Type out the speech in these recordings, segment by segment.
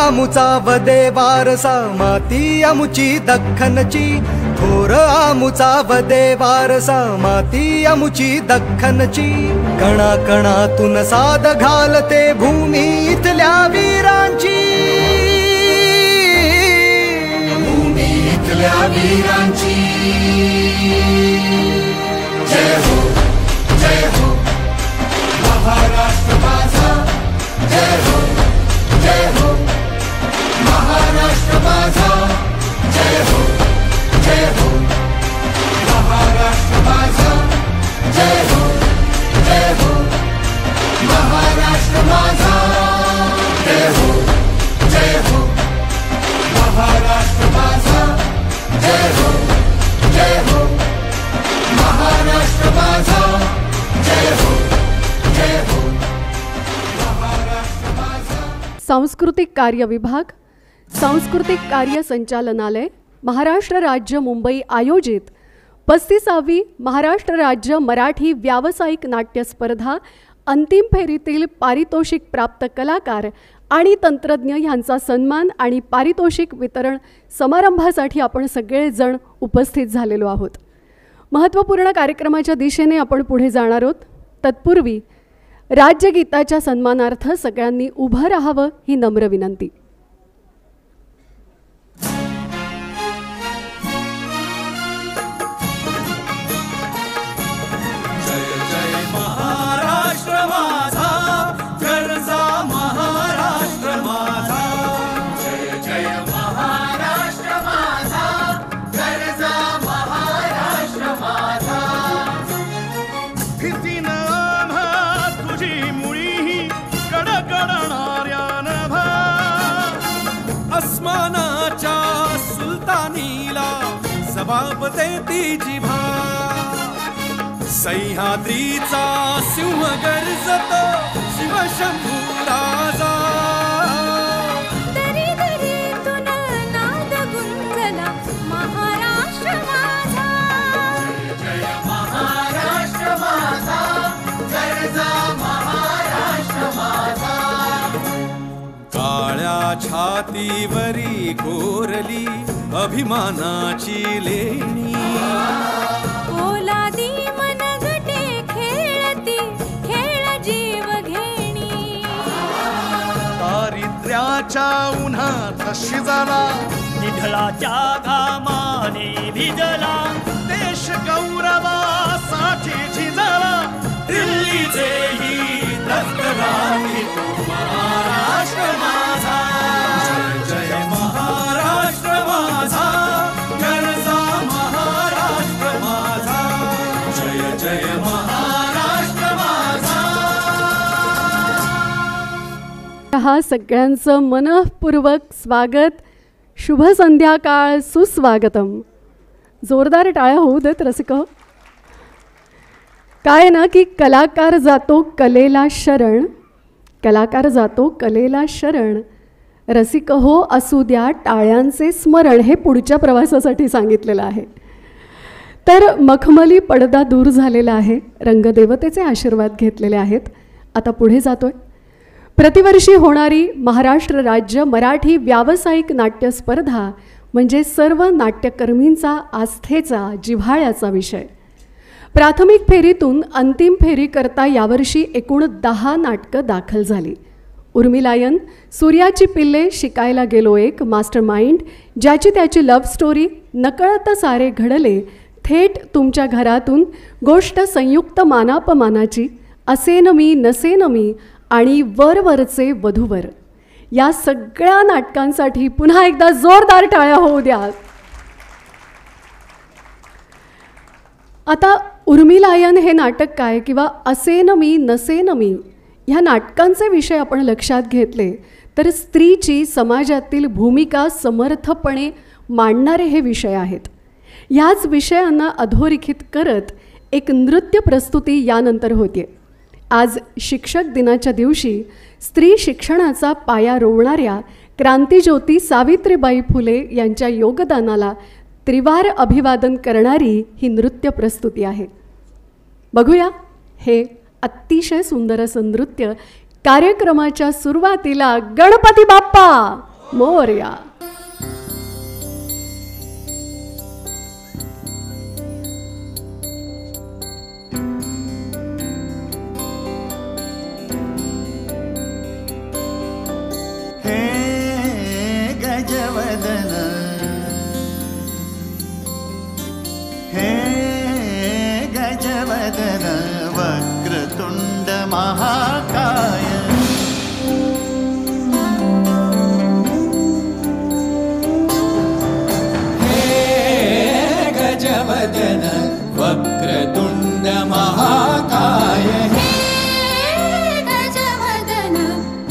आमुचा वदे वारसा माती आमुची दख्खनची थोर आमुचा वदे वारसा माती आमुची दख्खनची कणा कणातून साद घालते भूमी इथल्या वीरांची भूमी इथल्या वीरांची जय हो महाराष्ट्र माझा जय हो महाराष्ट्र माझा जय हो महाराष्ट्र माझा जय हो महाराष्ट्र माझा जय हो महाराष्ट्र माझा जय हो महाराष्ट्र माझा जय हो महाराष्ट्र माझा. सांस्कृतिक कार्य विभाग, सांस्कृतिक कार्य संचालनालय, महाराष्ट्र राज्य मुंबई आयोजित 35वी महाराष्ट्र राज्य मराठी व्यावसायिक नाट्य स्पर्धा अंतिम फेरीतील पारितोषिक प्राप्त कलाकार आणि तंत्रज्ञ यांचा सन्मान आणि पारितोषिक वितरण समारंभासाठी आपण सगळेजण उपस्थित झालेलो आहोत. महत्त्वपूर्ण कार्यक्रमाच्या दिशेने आपण पुढे जाणार आहोत. तत्पूर्वी राज्यगीताच्या सन्मानार्थ सगळ्यांनी उभं राहावं ही नम्र विनंती. जबाब देती जिभा सह्याद्रीचा सिंह गर्जतो शिवशंभू राजा. दरी दरीतून नाद गुंजला महाराष्ट्र माझा जय महाराष्ट्र माझा गर्जा महाराष्ट्र माझा. काळ्या छातीवरी कोरली अभिमानाची लेणी ओलादी मनगटे खेळती खेळ जीव घेणी. दारिद्र्याच्या उन्हात शिजला निढळाच्या घामाने भिजला देश गौरवासाठी झिजला दिल्लीचे ही दत्तराणी महाराष्ट्र माझा जय महाराष्ट्र माझा गरजा महाराष्ट्र माझा जय महाराष्ट्र माझा. हा सगळ्यांचं मनःपूर्वक स्वागत. शुभ संध्याकाळ, सुस्वागतम. जोरदार टाळ्या होऊ देत रसिक. काय ना की कलाकार जातो कलेला शरण, कलाकार जातो कलेला शरण, रसिक हो असू द्या टाळ्यांचे स्मरण, हे पुढच्या प्रवासासाठी सांगितलेलं आहे. तर मखमली पडदा दूर झालेला आहे, रंगदेवतेचे आशीर्वाद घेतलेले आहेत. आता पुढे जातोय. प्रतिवर्षी होणारी महाराष्ट्र राज्य मराठी व्यावसायिक नाट्य स्पर्धा म्हणजे सर्व नाट्यकर्मींचा आस्थेचा जिव्हाळ्याचा विषय. प्राथमिक फेरीतून अंतिम फेरीकरता यावर्षी एकूण 10 नाटकं दाखल झाली. उर्मिलायन, सूर्याची पिल्ले, शिकायला गेलो एक, मास्टर माइंड, ज्याची त्याची लव्ह स्टोरी, नकळत सारे घडले, थेट तुमच्या घरातून, गोष्ट संयुक्त मानापमानाची, असेन मी नसेन मी आणि वरवरचे वधूवर, या सगळ्या नाटकांसाठी पुन्हा एकदा जोरदार टाळ्या होऊ द्या. आता उर्मिलायन हे नाटक काय किंवा असेन मी नसेन मी ह्या नाटकांचे विषय आपण लक्षात घेतले तर स्त्रीची समाजातील भूमिका समर्थपणे मांडणारे हे विषय आहेत. ह्याच विषयांना अधोरेखित करत एक नृत्य प्रस्तुती यानंतर होते. आज शिक्षक दिनाच्या दिवशी स्त्री शिक्षणाचा पाया रोवणाऱ्या क्रांतिज्योती सावित्रीबाई फुले यांच्या योगदानाला त्रिवार अभिवादन करणारी ही नृत्य प्रस्तुती आहे. बघूया हे अतिशय सुंदर असं नृत्य. कार्यक्रमाच्या सुरुवातीला गणपती बाप्पा मोरया. हे गजवदन, हे गजवदन वक्रतुंड महाकाय. गजवदन वक्रतुंड महाकाय. गजवदन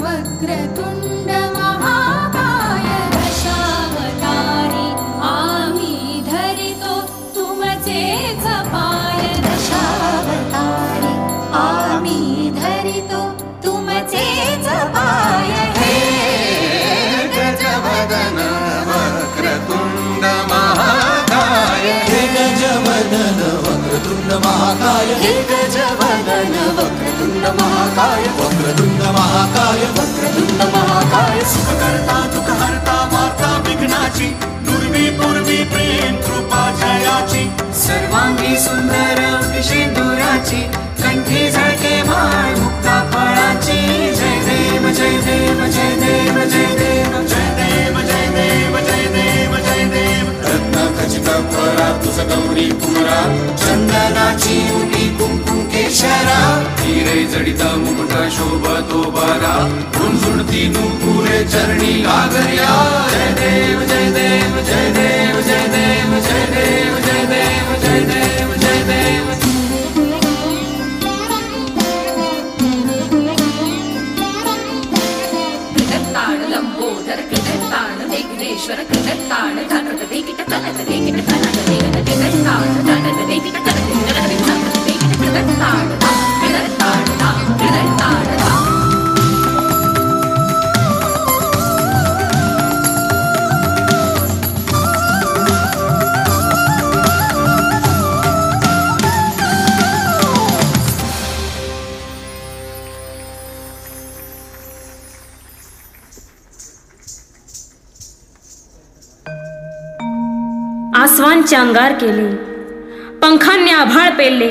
वक्रतुंड महाकाय. दशावतारी आम्ही धरितो तुमचेच पाय. दशावतारी आम्ही धरितो तुमचेच पाय. हे गजवदन वक्रतुंड महाकाय. हे गजवदन वक्रतुंड महाकाय. हे गजवदन वक्रतुंड महाकाय. वक्रतुंड महाकाय. वक्रतुंड महाकाय. सुखकर्ता दुःखहर्ता माता विघ्नाची, दुर्वी पूर्वी प्रेम कृपा जयाची. सर्वांगी सुंदर विषेंदुराची, कंठी झळके माळ मुक्ता फळाची. जय देव जय देव जय देव जय देव जय देव जय देव जय देव जय देव. रत्न खचित फरा तुझ गौरी कुमरा, चंदनाची उटी कुंकुम केशरा. हिरे जडित मुकुट शोभतो बरा, झुणझुणती नुपुरे चरणी घागर्या. जय देव जय देव जय देव जय देव जय देव जय देव जय देव जय देव. कृतत्ताण लंबोदर कृतत्ताण विघ्नेश्वर कृतत्ताण धनत वेगिट कनक वेगिट कनक वेगिट कृतत्ताण धनत वेगिट कनक वेगिट कृतत्ताण कृतत्ताण कृतत्ताण. आसवांचे अंगार केले, पंखांनी आभाळ पेरले.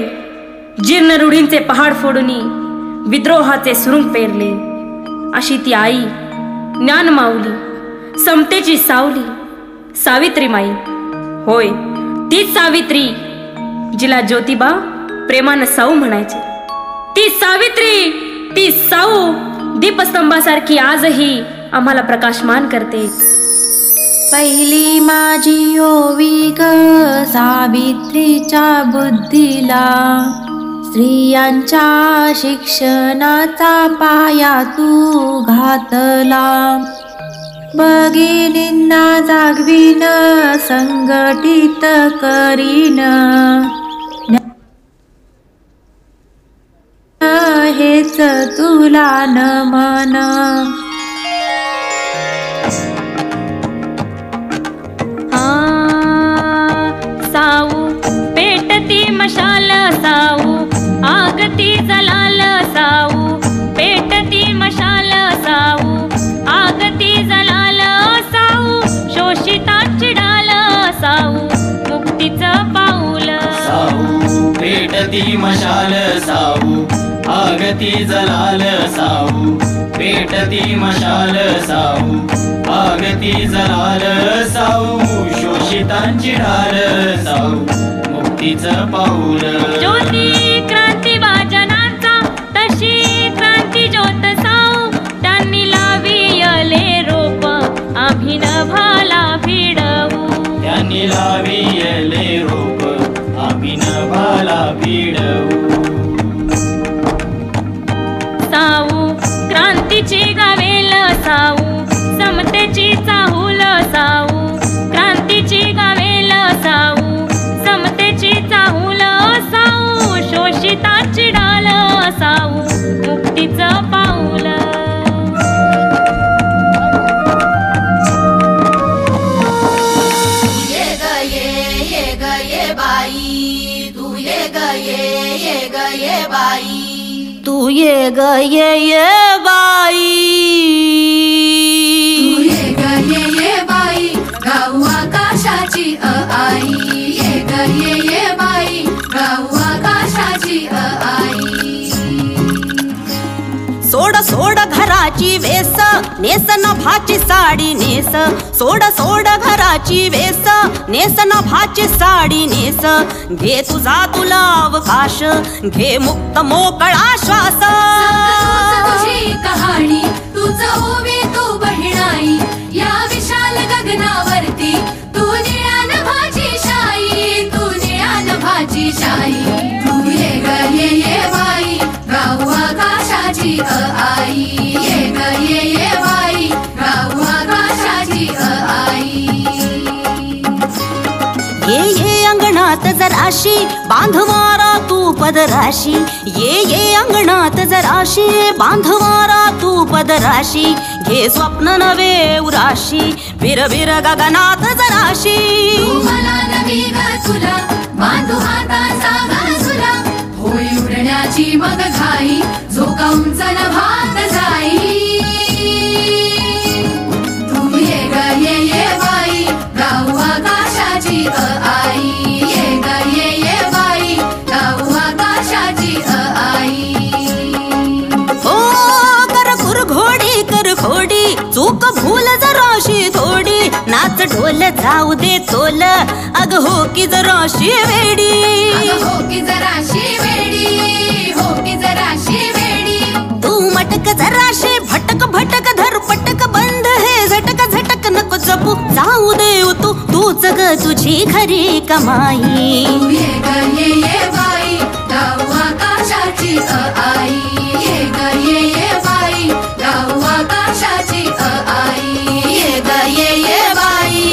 जीर्ण रूढींचे पहाड फोडूनी विद्रोहाचे सुरुंग पेरले. अशी ती आई ज्ञान माऊली, समतेची सावली सावित्री माई. होय, तीच सावित्री जिला ज्योतिबा प्रेमानं साऊ म्हणायचे. ती सावित्री, ती साऊ दीपस्तंभासारखी आजही आम्हाला प्रकाशमान करते. पहिली माझी ओवी ग सावित्रीच्या बुद्धीला, स्त्रियांच्या शिक्षणाचा पाया तू घातला. भगिनींना जागवीन संघटित करीन, हेच तुला नमन. साऊ पेटती मशाल साऊ, आगती जलाल साऊ. पेटती मशाल साऊ, आगती जलाल साऊ. शोषितांची डाल साऊ, मुक्तीचं पाऊल साऊ. पेटती मशाल साऊ, आगती जलाल साऊ. पेटती मशाल साऊ, आगती जलाल साऊ. शोषितांची ढाल साऊ, मुक्तीचं पाऊल. ज्योती क्रांती वाजनाचा, तशी क्रांती ज्योत साऊ. त्यांनी लावियले रोप, आम्ही नभाला भिडवू. त्यांनी लावियले रोप, आम्ही नभाला भिडवू. साऊ क्रांतीची गावेल साऊ, समतेची चाहूल साऊ. क्रांतीची गावेल साऊ, समतेची चाहूल साऊ. शोषिताची डाल साऊ, मुक्तीचं पाऊल. ये ग ये ये बाई तू ये ग ये बाई तू ये ग ये बाई तू ये बाई गाऊ आकाशाची आई ये ग ये बाई गाऊ आकाशाची आई सोड सोड घराची वेस नेस नभाची साडी नेस सोड सोड घराची वेस नेस नभाची साडी नेस घे तुझा तुला अवकाश घे मुक्त मोकळा श्वास तुझी कहाणी तुझं ओवी तू बहिणाई या विशाल गगनावरती तू निळ्या नभाची शाई तू निळ्या नभाची शाई तू ये ग ये बाई गाऊ आकाशाची आई ये ग ये बाई गाऊ आकाशाची आई ये अंगणात जराशी बांधवारा तू पदराशी ये अंगणात जराशी बांधवारा तू पदराशी घे स्वप्न नवे उराशी बिर बिर गगनात जराशी मला नवी ग तुला बांधू हाताचा गजरा होई उडण्याची मग घाई झोका उंच नभात जाई तू ये ग ये बाई गाऊ आकाशाची आई ये ग ये बाई गाऊ आकाशाची आई ओ कर घोडी चूक भूल जराशी थोडी नाच ढोल जाऊ दे तोल अग हो की जराशी वेडी हो की जराशी वेडी हो की जराशी वेडी तू मटक जराशी भटक भटक धर पटक बंद हे झटक झटक नको जपू जाऊ दे तू तूच ग तुझी खरी कमाई तू ये ग ये बाई गाऊ आकाशाची आई ये ग ये बाई गाऊ आकाशाची आई ये ग ये बाई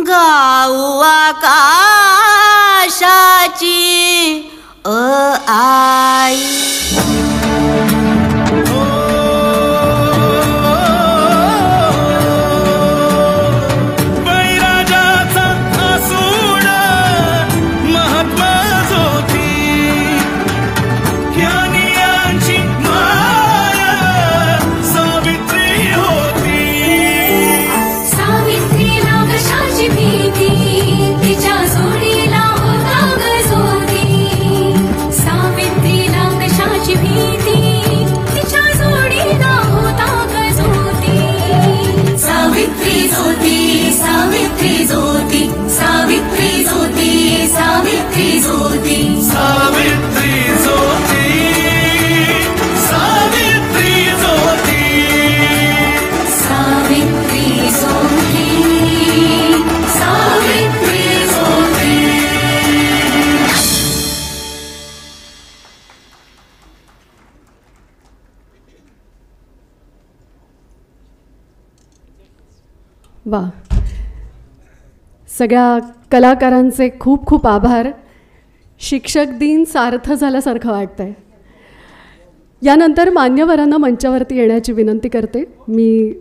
गाऊ आकाशाची आई बैराजाचा असूड महात्मा ज्योती ज्ञानियांची माया सावित्री होती सावित्रीला कशाची भीती तिच्या जोडीला होता ग जोडी सावित्रीला कशाची भीती तिच्या जोडीला होता ग जोडी सावित्री ज्योती सावित्री ज्योती सावित्री ज्योती सावित्री ज्योती सावित्री ज्योती सावित्री ज्योती सावित्री ज्योती सावित्री ज्योती वा सगळ्या कलाकारांचे खूप खूप आभार. शिक्षक दिन सार्थ झाल्यासारखं वाटतंय. यानंतर मान्यवरांना मंचावरती येण्याची विनंती करते. मी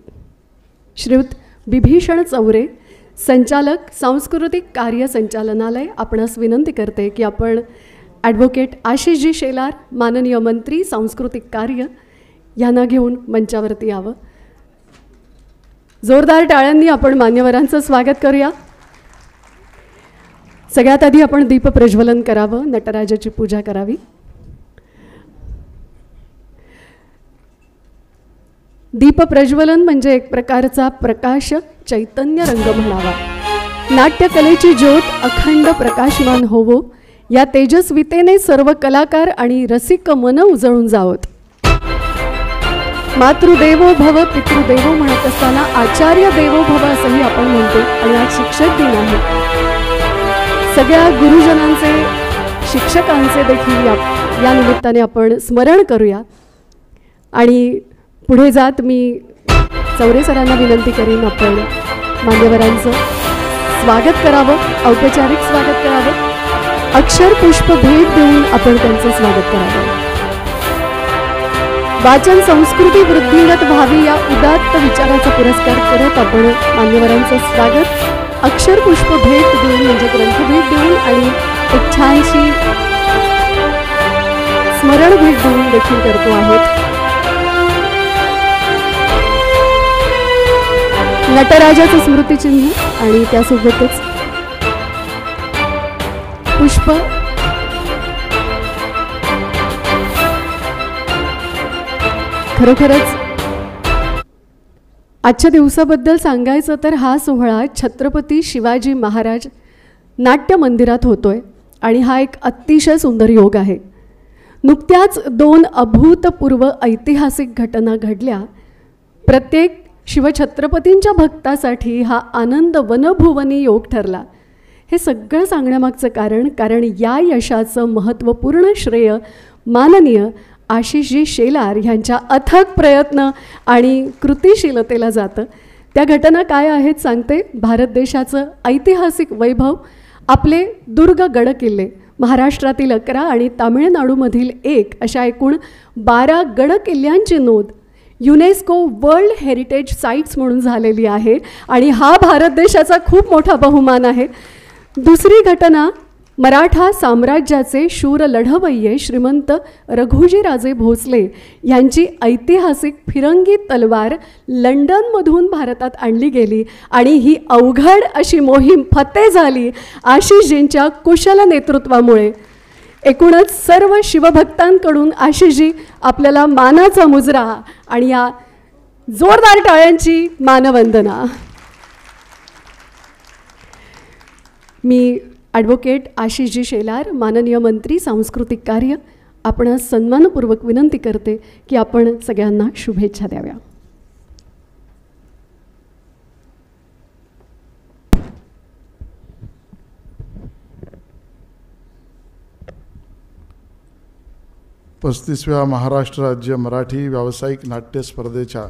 श्रीयुत बिभीषण चौरे, संचालक सांस्कृतिक कार्य संचालनालय, आपणास विनंती करते की आपण ॲडव्होकेट आशिषजी शेलार, माननीय मंत्री सांस्कृतिक कार्य, यांना घेऊन मंचावरती यावं. जोरदार टाळ्यांनी आपण मान्यवरांचं स्वागत करूया. सगळ्यात आधी आपण दीपप्रज्वलन करावं, नटराजाची पूजा करावी. दीपप्रज्वलन म्हणजे एक प्रकारचा प्रकाश चैतन्य रंग म्हणावा. नाट्यकलेची ज्योत अखंड प्रकाशमान होवो, या तेजस्वितेने सर्व कलाकार आणि रसिक मन उजळून जावोत. मातृदेवो भव पितृदेवो म्हणत असताना आचार्य देवो भव असंही आपण म्हणतो. आणि आज शिक्षक दिन आहे. सगळ्या गुरुजनांचे, शिक्षकांचे देखील या निमित्ताने आपण स्मरण करूया. आणि पुढे जात मी चौरे सरांना विनंती करीन आपण मान्यवरांचं स्वागत करावं, औपचारिक स्वागत करावं. अक्षर पुष्प भेट देऊन आपण त्यांचं स्वागत करावं. वाचन संस्कृती वृद्धिंगत व्हावी या उदात्त विचाराचा पुरस्कार करत आपण मान्यवरांचं स्वागत अक्षरपुष्प भेट देऊन म्हणजे ग्रंथभेट देऊन आणि एक छानशी स्मरण भेट देऊन देखील करतो आहोत. नटराजाचं स्मृतिचिन्ह आणि त्यासोबतच पुष्प खरोखरच आजच्या दिवसाबद्दल सांगायचं तर हा सोहळा छत्रपती शिवाजी महाराज नाट्य मंदिरात होतोय आणि हा एक अतिशय सुंदर योग आहे. नुकत्याच 2 अभूतपूर्व ऐतिहासिक घटना घडल्या. प्रत्येक शिवछत्रपतींच्या भक्तासाठी हा आनंद वनभुवनी योग ठरला. हे सगळं सांगण्यामागचं कारण या यशाचं महत्त्वपूर्ण श्रेय माननीय आशिषजी शेलार यांच्या अथक प्रयत्न आणि कृतिशीलतेला जातं. त्या घटना काय आहेत सांगते. भारत देशाचं ऐतिहासिक वैभव, आपले दुर्ग गडकिल्ले, महाराष्ट्रातील 11 आणि तामिळनाडूमधील 1 अशा एकूण 12 गडकिल्ल्यांची नोंद युनेस्को वर्ल्ड हेरिटेज साईट्स म्हणून झालेली आहे आणि हा भारत देशाचा खूप मोठा बहुमान आहे. दुसरी घटना, मराठा साम्राज्याचे शूर लढवय्ये श्रीमंत रघुजीराजे भोसले यांची ऐतिहासिक फिरंगी तलवार लंडनमधून भारतात आणली गेली आणि ही अवघड अशी मोहीम फत्ते झाली आशिषजींच्या कुशल नेतृत्वामुळे. एकूणच सर्व शिवभक्तांकडून आशिषजी आपल्याला मानाचा मुजरा आणि या जोरदार टाळ्यांची मानवंदना. मी ॲडव्होकेट आशिषजी शेलार, माननीय मंत्री सांस्कृतिक कार्य, आपण सन्मानपूर्वक विनंती करते की आपण सगळ्यांना शुभेच्छा द्याव्या. पस्तीसव्या महाराष्ट्र राज्य मराठी व्यावसायिक नाट्य स्पर्धेच्या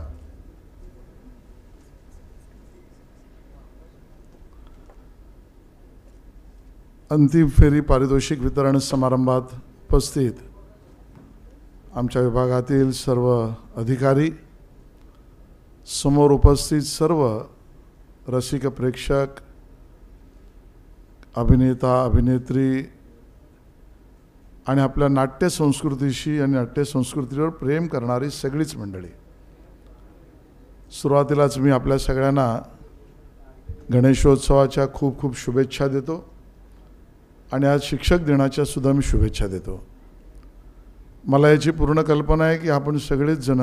अंतिम फेरी पारितोषिक वितरण समारंभात उपस्थित आमच्या विभागातील सर्व अधिकारी, समोर उपस्थित सर्व रसिक प्रेक्षक, अभिनेता अभिनेत्री आणि आपल्या नाट्य संस्कृतीशी आणि नाट्य संस्कृतीवर प्रेम करणारी सगळीच मंडळी, सुरुवातीलाच मी आपल्या सगळ्यांना गणेशोत्सवाच्या खूप खूप शुभेच्छा देतो आणि आज शिक्षक दिनाच्या सुद्धा मी शुभेच्छा देतो. मला याची पूर्ण कल्पना आहे की आपण सगळेच जण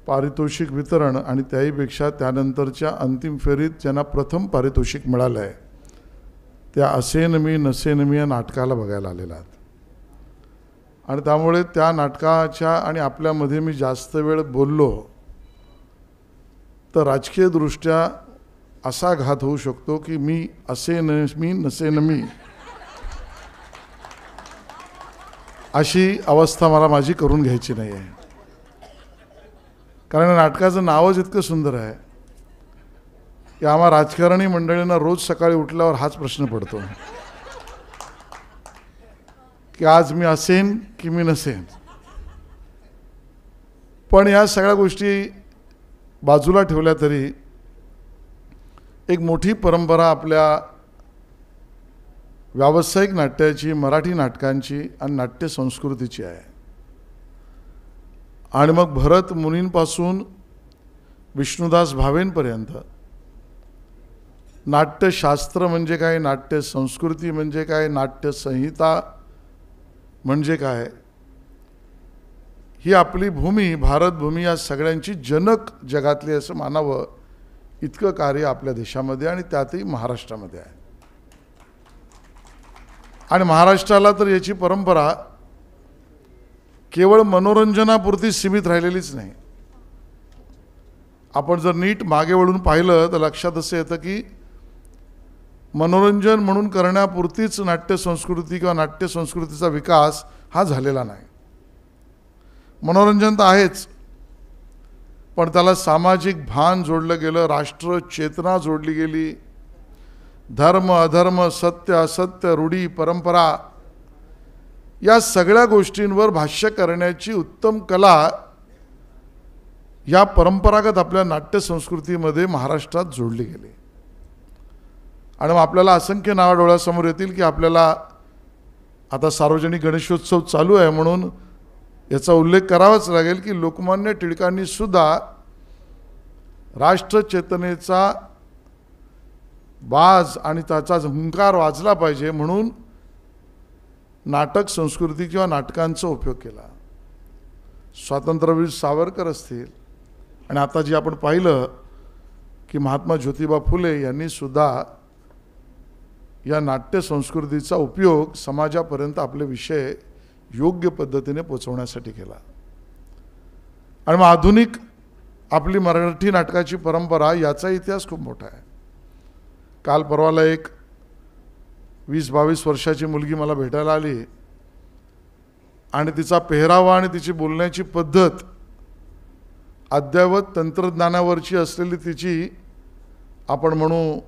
पारितोषिक वितरण आणि त्याहीपेक्षा त्यानंतरच्या अंतिम फेरीत ज्यांना प्रथम पारितोषिक मिळालं आहे त्या असेन मी नसेन मी या नाटकाला बघायला आलेला आहात आणि त्यामुळे त्या नाटकाच्या आणि आपल्यामध्ये मी जास्त वेळ बोललो तर राजकीयदृष्ट्या असा घात होऊ शकतो की मी असेन मी नसेन मी अशी अवस्था मला माझी करून घ्यायची नाही आहे. कारण नाटकाचं नावच इतकं सुंदर आहे की आम्हा राजकारणी मंडळींना रोज सकाळी उठल्यावर हाच प्रश्न पडतो की आज मी असेन की मी नसेन. पण या सगळ्या गोष्टी बाजूला ठेवल्या तरी एक मोठी परंपरा आपल्या व्यावसायिक नाट्याची, मराठी नाटकांची आणि नाट्य संस्कृतीची आहे. आणि मग भरत मुनींपासून विष्णुदास भावेंपर्यंत नाट्यशास्त्र म्हणजे काय, नाट्य संस्कृती म्हणजे काय, नाट्यसंहिता म्हणजे काय, ही आपली भूमी, भारतभूमी या सगळ्यांची जनक जगातली असं मानावं इतकं कार्य आपल्या देशामध्ये आणि त्यातही महाराष्ट्रामध्ये आहे. आणि महाराष्ट्राला तर याची परंपरा केवळ मनोरंजनापुरती सीमित राहिलेलीच नाही. आपण जर नीट मागे वळून पाहिलं तर लक्षात असं येतं की मनोरंजन म्हणून करण्यापुरतीच नाट्यसंस्कृती किंवा नाट्यसंस्कृतीचा विकास हा झालेला नाही. मनोरंजन तर आहेच, पण त्याला सामाजिक भान जोडलं गेलं, राष्ट्र चेतना जोडली गेली, धर्म अधर्म, सत्य असत्य, रूढी परंपरा या सगळ्या गोष्टींवर भाष्य करण्याची उत्तम कला या परंपरागत आपल्या नाट्यसंस्कृतीमध्ये महाराष्ट्रात जोडली गेली. आणि मग आपल्याला असंख्य नावं डोळ्यासमोर येतील की आपल्याला आता सार्वजनिक गणेशोत्सव चालू आहे म्हणून याचा उल्लेख करावाच लागेल की लोकमान्य टिळकांनी सुद्धा राष्ट्रचेतनेचा बाज आणि त्याचा हुंकार वाजला पाहिजे म्हणून नाटक संस्कृती किंवा नाटकांचा उपयोग केला. स्वातंत्र्यवीर सावरकर असतील आणि आता जे आपण पाहिलं की महात्मा ज्योतिबा फुले यांनी सुद्धा या नाट्य संस्कृतीचा उपयोग समाजापर्यंत आपले विषय योग्य पद्धतीने पोचवण्यासाठी केला. आणि मग आधुनिक आपली मराठी नाटकाची परंपरा याचा इतिहास खूप मोठा आहे. काल परवाला एक 20-22 वर्षाची मुलगी मला भेटायला आली आणि तिचा पेहरावा आणि तिची बोलण्याची पद्धत अद्ययावत तंत्रज्ञानावरची असलेली तिची आपण म्हणू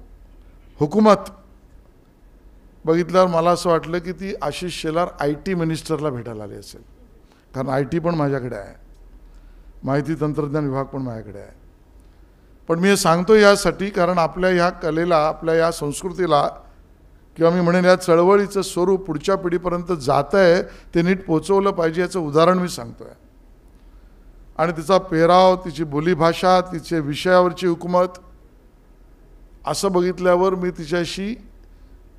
हुकूमत बघितल्यावर मला असं वाटलं की ती आशिष शेलार IT मिनिस्टरला भेटायला आली असेल. कारण IT पण माझ्याकडे आहे, माहिती तंत्रज्ञान विभाग पण माझ्याकडे आहे. पण मी हे सांगतो यासाठी कारण आपल्या ह्या कलेला, आपल्या या संस्कृतीला किंवा मी म्हणेन या चळवळीचं स्वरूप पुढच्या पिढीपर्यंत जात आहे ते नीट पोचवलं पाहिजे याचं उदाहरण मी सांगतो आहे. आणि तिचा पेहराव, तिची बोलीभाषा, तिचे विषयावरची हुकूमत असं बघितल्यावर मी तिच्याशी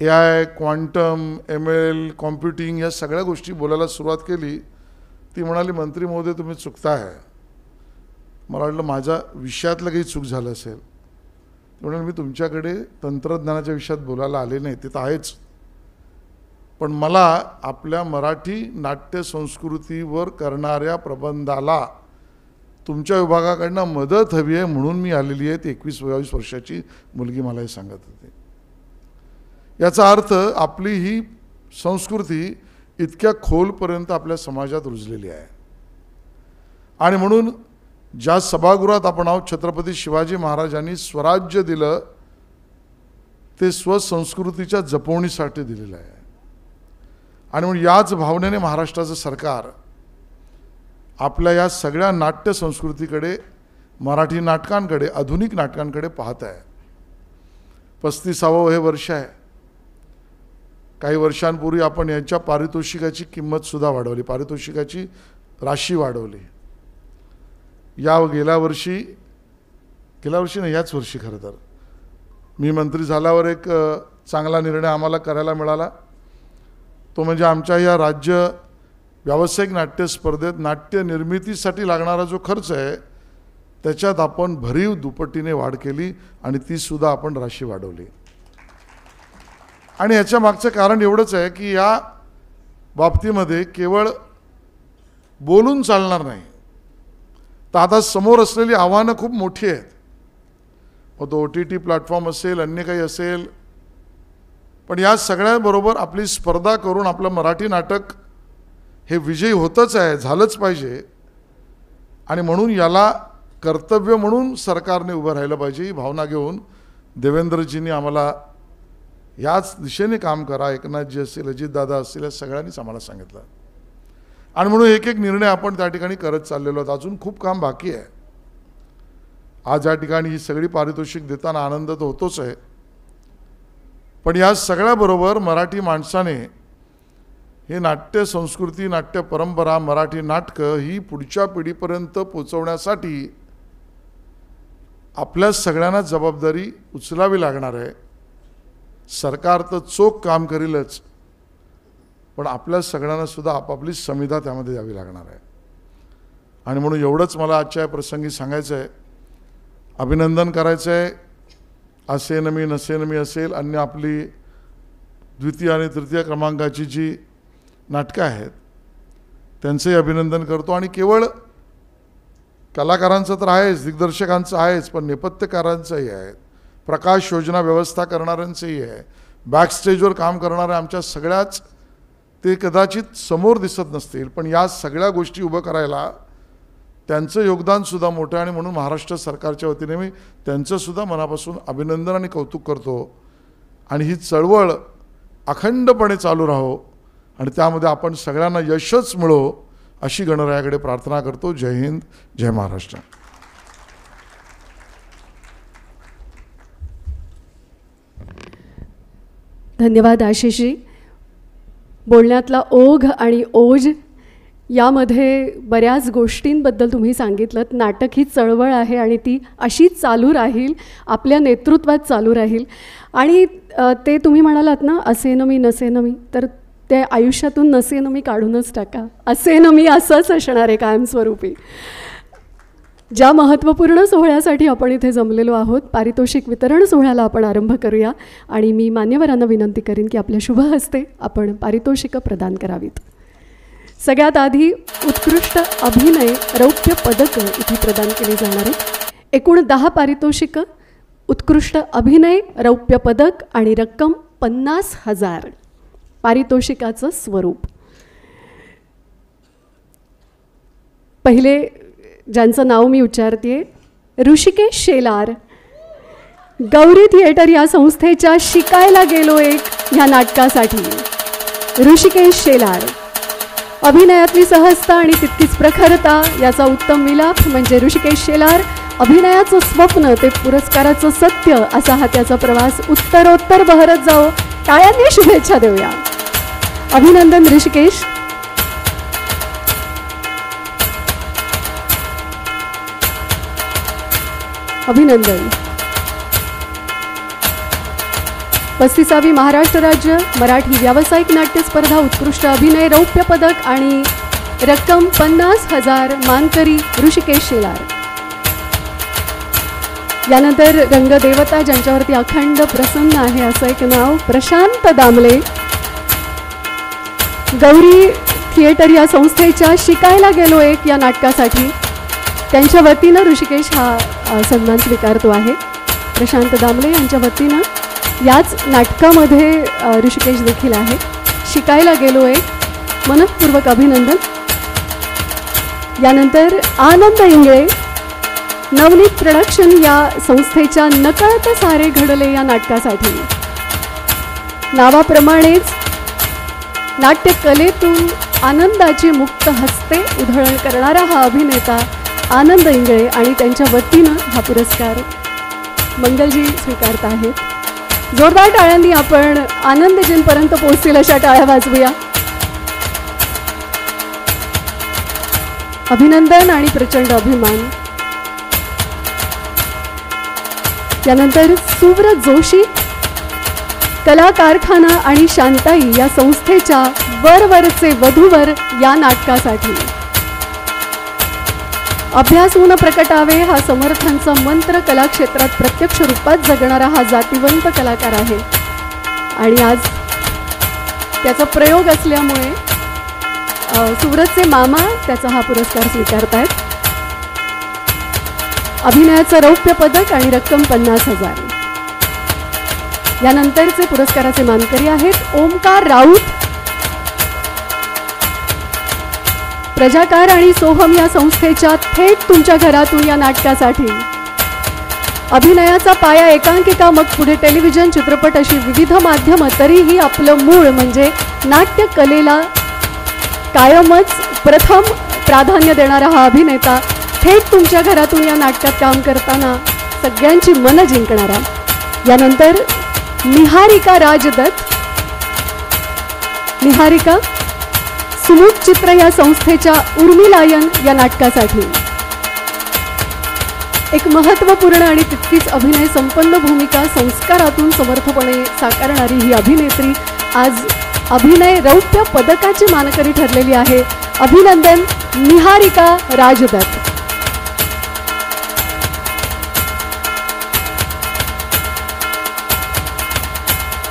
AI, क्वांटम, ML, कॉम्प्युटिंग या सगळ्या गोष्टी बोलायला सुरुवात केली. ती म्हणाली, मंत्री महोदय तुम्ही चुकताय. मला वाटलं माझ्या विषयातलं काही चूक झालं असेल. ती म्हणाली मी तुमच्याकडे तंत्रज्ञानाच्या विषयात बोलायला आले नाही, ते तर आहेच, पण मला आपल्या मराठी नाट्य संस्कृतीवर करणाऱ्या प्रबंधाला तुमच्या विभागाकडनं मदत हवी आहे म्हणून मी आलेली आहे. ती 21-22 वर्षाची मुलगी मला हे सांगत होती. याचा अर्थ आपली ही संस्कृती इतक्या खोलपर्यंत आपल्या समाजात रुजलेली आहे. आणि म्हणून ज्या सभागृहात आपण आहोत, छत्रपती शिवाजी महाराजांनी स्वराज्य दिलं ते स्वसंस्कृतीच्या जपवणीसाठी दिलेलं आहे. आणि म्हणून याच भावनेने महाराष्ट्राचं सरकार आपल्या या सगळ्या नाट्य संस्कृतीकडे, मराठी नाटकांकडे, आधुनिक नाटकांकडे पाहत आहे. 35वं हे वर्ष आहे. काही वर्षांपूर्वी आपण यांच्या पारितोषिकाची किंमतसुद्धा वाढवली, पारितोषिकाची राशी वाढवली. गेल्या वर्षी नाही, याच वर्षी खरं तर मी मंत्री झाल्यावर एक चांगला निर्णय आम्हाला करायला मिळाला. तो म्हणजे आमच्या या राज्य व्यावसायिक नाट्य स्पर्धेत नाट्य निर्मितीसाठी लागणारा जो खर्च आहे त्याच्यात आपण भरीव दुपटीने वाढ केली आणि ती सुद्धा आपण राशी वाढवली. आणि याच्या मागचं कारण एवढंच आहे की या बाबतीमध्ये केवळ बोलून चालणार नाही. तर आता समोर असलेली आव्हानं खूप मोठी आहेत. मग तो OTT प्लॅटफॉर्म असेल, अन्य काही असेल, पण या सगळ्यांबरोबर आपली स्पर्धा करून आपलं मराठी नाटक हे विजयी होतच आहे, झालंच पाहिजे. आणि म्हणून याला कर्तव्य म्हणून सरकारने उभं राहिलं पाहिजे. ही भावना घेऊन देवेंद्रजींनी आम्हाला याच दिशेने काम करा, एकनाथजी असतील, अजितदादा असतील, या सगळ्यांनीच आम्हाला सांगितलं. आणि म्हणून एक एक निर्णय आपण त्या ठिकाणी करत चाललेलो आहोत. अजून खूप काम बाकी आहे. आज या ठिकाणी ही सगळी पारितोषिक देताना आनंद तर होतोच आहे, पण या सगळ्याबरोबर मराठी माणसाने हे नाट्य संस्कृती, नाट्य परंपरा, मराठी नाटकं ही पुढच्या पिढीपर्यंत पोचवण्यासाठी आपल्या सगळ्यांना जबाबदारी उचलावी लागणार आहे. सरकार तर चोख काम करीलच, पण आपल्या सगळ्यांना सुद्धा आपापली संविधा त्यामध्ये द्यावी लागणार आहे. आणि म्हणून एवढंच मला आजच्या प्रसंगी सांगायचं आहे, अभिनंदन करायचं आहे. असेनमी नसेनमी असेल, अन्य आपली द्वितीय आणि तृतीय क्रमांकाची जी नाटकं आहेत त्यांचंही अभिनंदन करतो. आणि केवळ कलाकारांचं तर आहेच, दिग्दर्शकांचं आहेच, पण नेपथ्यकारांचंही आहे, प्रकाश योजना व्यवस्था करणाऱ्यांचंही आहे, बॅकस्टेजवर काम करणाऱ्या आमच्या सगळ्याच, ते कदाचित समोर दिसत नसतील पण या सगळ्या गोष्टी उभं करायला त्यांचं योगदानसुद्धा मोठं आहे. आणि म्हणून महाराष्ट्र सरकारच्या वतीने मी त्यांचंसुद्धा मनापासून अभिनंदन आणि कौतुक करतो. आणि ही चळवळ अखंडपणे चालू राहो आणि त्यामध्ये आपण सगळ्यांना यशच मिळो अशी गणरायाकडे प्रार्थना करतो. जय हिंद, जय महाराष्ट्र. धन्यवाद आशिषजी. बोलण्यातला ओघ आणि ओज यामध्ये बऱ्याच गोष्टींबद्दल तुम्ही सांगितलं. नाटक ही चळवळ आहे आणि ती अशीच चालू राहील, आपल्या नेतृत्वात चालू राहील. आणि ते तुम्ही म्हणालात ना, असेन मी नसेन मी, तर ते आयुष्यातून नसेन मी काढूनच टाका. असेन मी असंच असणार आहे कायमस्वरूपी. ज्या महत्त्वपूर्ण सोहळ्यासाठी आपण इथे जमलेलो आहोत, पारितोषिक वितरण सोहळ्याला आपण आरंभ करूया. आणि मी मान्यवरांना विनंती करीन की आपल्या शुभ हस्ते आपण पारितोषिकं प्रदान करावीत. सगळ्यात आधी उत्कृष्ट अभिनय रौप्य पदकं इथे प्रदान केली जाणार आहेत. एकूण 10 पारितोषिकं, उत्कृष्ट अभिनय रौप्य पदक आणि रक्कम 50,000. पारितोषिकाचं स्वरूप. पहिले ज्यांचं नाव मी उच्चारते, ऋषिकेश शेलार. गौरी थिएटर या संस्थेच्या शिकायला गेलो एक या नाटकासाठी ऋषिकेश शेलार. अभिनयातली सहजता आणि तितकीच प्रखरता याचा उत्तम मिलाप म्हणजे ऋषिकेश शेलार. अभिनयाचं स्वप्न ते पुरस्काराचं सत्य असा हा त्याचा प्रवास उत्तरोत्तर बहरत जाओ. टाळ्यांनी शुभेच्छा देऊया. अभिनंदन ऋषिकेश. अभिनंदन. 35वी महाराष्ट्र राज्य मराठी व्यावसायिक नाट्य स्पर्धा उत्कृष्ट अभिनय रौप्य पदक आणि रक्कम 50,000 मानकरी ऋषिकेश शेलार. यानंतर रंगदेवता ज्यांच्यावरती अखंड प्रसन्न आहे असं एक नाव, प्रशांत दामले. गौरी थिएटर या संस्थेच्या शिकायला गेलो एक या नाटकासाठी त्यांच्या वतीनं ऋषिकेश हा सन्मान स्वीकारतो आहे. प्रशांत दामले यांच्या वतीनं याच नाटकामध्ये ऋषिकेश देखील आहे. शिकायला गेलो एक, मनःपूर्वक अभिनंदन. यानंतर आनंद इंगळे. नवनीत प्रोडक्शन या संस्थेच्या नकळत सारे घडले या नाटकासाठी. नावाप्रमाणेच नाट्यकलेतून आनंदाची मुक्त हस्ते उधळण करणारा हा अभिनेता आनंद इंगळे आणि त्यांच्या वतीनं हा पुरस्कार मंगलजी स्वीकारत आहेत. जोरदार टाळ्यांनी आपण आनंदजींपर्यंत पोहोचतील अशा टाळ्या वाजवूया. अभिनंदन आणि प्रचंड अभिमान. त्यानंतर सुव्रत जोशी. कला कारखाना आणि शांताई या संस्थेच्या वरवरचे वधूवर या नाटकासाठी. अभ्यासून प्रकटावे हा समर्थांचा मंत्र कलाक्षेत्रात प्रत्यक्ष रूपात जगणारा हा जातिवंत कलाकार आहे आणि आज त्याचा प्रयोग असल्यामुळे सुव्रतचे मामा त्याचा हा पुरस्कार स्वीकारतायत. अभिनयाचं रौप्य पदक आणि रक्कम 50,000. यानंतरचे पुरस्काराचे मानकरी आहेत ओमकार राऊत. प्रजाकार आणि सोहम या संस्थेच्या थेट तुमच्या घरातून या नाटकासाठी. अभिनयाचा पाया एकांकिका, मग पुढे टेलिव्हिजन, चित्रपट अशी विविध माध्यमं, तरीही आपलं मूळ म्हणजे नाट्यकलेला कायमच प्रथम प्राधान्य देणारा हा अभिनेता थेट तुमच्या घरातून या नाटकात काम करताना सगळ्यांची मनं जिंकणारा. यानंतर निहारिका राजदत्त. निहारिका सुमुख चित्र या संस्थेच्या उर्मिलायन या नाटकासाठी. एक महत्त्वपूर्ण आणि तितकीच अभिनय संपन्न भूमिका संस्कारातून समर्थपणे साकारणारी ही अभिनेत्री आज अभिनय रौप्य पदकाची मानकरी ठरलेली आहे. अभिनंदन निहारिका राजदत्त.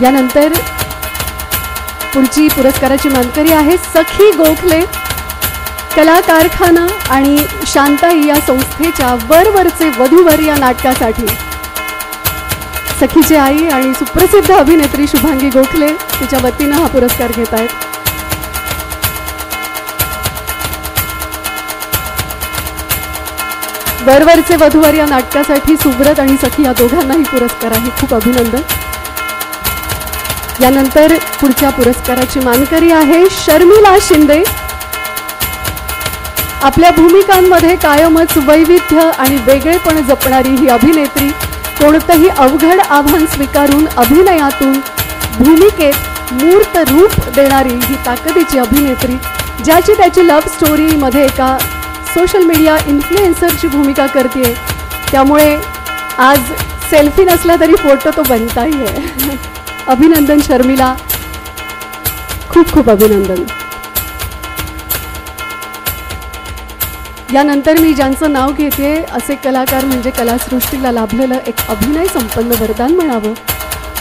यानंतर पुढची पुरस्काराची मानकरी आहे सखी गोखले. कला कारखाना आणि शांताई या संस्थेच्या वरवरचे वधूवर या नाटकासाठी. सखीची आई आणि सुप्रसिद्ध अभिनेत्री शुभांगी गोखले तिच्या वतीनं हा पुरस्कार घेत आहेत. वरवरचे वधूवर या नाटकासाठी सुव्रत आणि सखी या दोघांनाही पुरस्कार आहे. खूप अभिनंदन. यानंतर पुढच्या पुरस्काराची मानकरी आहे शर्मिला शिंदे. आपल्या भूमिकांमध्ये कायमच वैविध्य आणि वेगळेपण जपणारी ही अभिनेत्री कोणतंही अवघड आव्हान स्वीकारून अभिनयातून भूमिकेत मूर्त रूप देणारी ही ताकदीची अभिनेत्री, ज्याची त्याची लव्ह स्टोरीमध्ये एका सोशल मीडिया इन्फ्लुएन्सरची भूमिका करते. त्यामुळे आज सेल्फी नसला तरी फोटो तो बनताही आहे. अभिनंदन शर्मिला, खूप खूप अभिनंदन. यानंतर मी ज्यांचं नाव घेते असे कलाकार म्हणजे कलासृष्टीला लाभलेलं एक अभिनय संपन्न वरदान म्हणावं.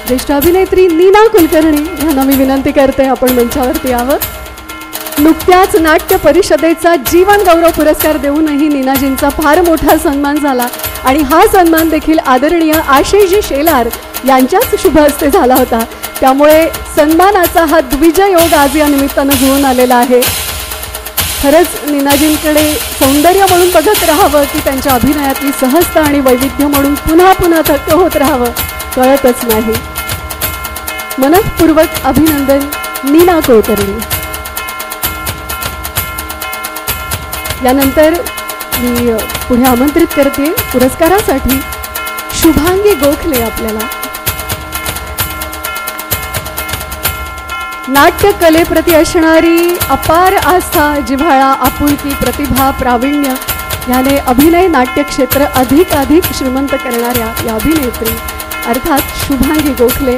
ज्येष्ठ अभिनेत्री नीना कुलकर्णी यांना मी विनंती करते आपण मंचावरती यावं. नुकत्याच नाट्य परिषदेचा जीवन गौरव पुरस्कार देऊनही नीनाजींचा फार मोठा सन्मान झाला आणि हा सन्मान देखील आदरणीय आशिषजी शेलार यांच्याच शुभ हस्ते झाला होता. त्यामुळे सन्मानाचा हा द्विजय योग आज या निमित्तानं जुळून आलेला आहे. खरंच नीनाजींकडे सौंदर्य म्हणून बघत राहावं की त्यांच्या अभिनयातली सहजता आणि वैविध्य म्हणून पुन्हा पुन्हा थक्क होत राहावं कळतच नाही. मनःपूर्वक अभिनंदन नीना कुलकर्णी. यानंतर मी पुढे आमंत्रित करते पुरस्कारासाठी शुभांगी गोखले. आपल्याला नाट्यकलेप्रती असणारी अपार आस्था, जिव्हाळा, आपुलकी, प्रतिभा, प्रावीण्य याने अभिनय नाट्यक्षेत्र अधिक श्रीमंत करणाऱ्या या अभिनेत्री अर्थात शुभांगी गोखले.